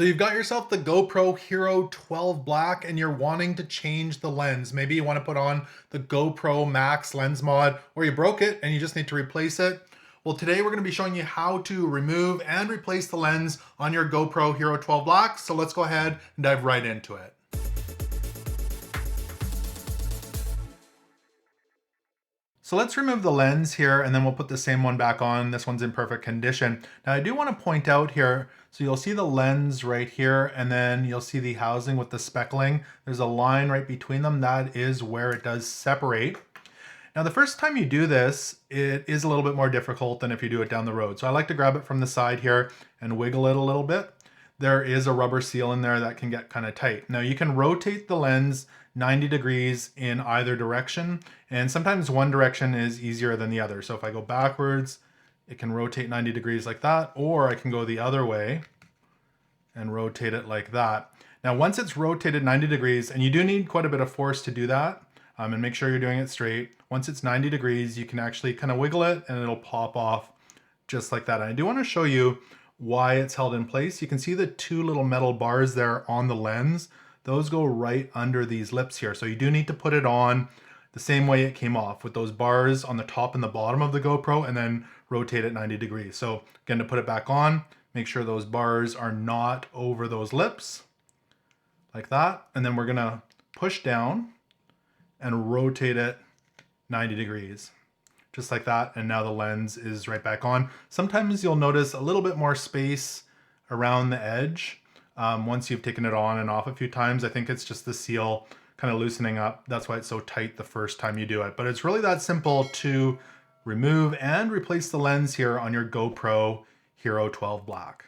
So you've got yourself the GoPro Hero 12 Black and you're wanting to change the lens. Maybe you want to put on the GoPro Max Lens Mod, or you broke it and you just need to replace it. Well, today we're going to be showing you how to remove and replace the lens on your GoPro Hero 12 Black. So let's go ahead and dive right into it. So let's remove the lens here and then we'll put the same one back on. This one's in perfect condition. Now I do want to point out here, so you'll see the lens right here and then you'll see the housing with the speckling. There's a line right between them. That is where it does separate. Now the first time you do this, it is a little bit more difficult than if you do it down the road. So I like to grab it from the side here and wiggle it a little bit. There is a rubber seal in there that can get kind of tight. Now you can rotate the lens 90 degrees in either direction, and sometimes one direction is easier than the other. So if I go backwards, it can rotate 90 degrees like that, or I can go the other way and rotate it like that. Now once it's rotated 90 degrees, and you do need quite a bit of force to do that, and make sure you're doing it straight. Once it's 90 degrees, you can actually kind of wiggle it and it'll pop off just like that. And I do want to show you why it's held in place. You can see the two little metal bars there on the lens. Those go right under these lips here. So you do need to put it on the same way it came off, with those bars on the top and the bottom of the GoPro, and then rotate it 90 degrees. So again, to put it back on, make sure those bars are not over those lips like that. And then we're gonna push down and rotate it 90 degrees. Just like that, and now the lens is right back on. Sometimes you'll notice a little bit more space around the edge once you've taken it on and off a few times. I think it's just the seal kind of loosening up. That's why it's so tight the first time you do it. But it's really that simple to remove and replace the lens here on your GoPro Hero 12 Black.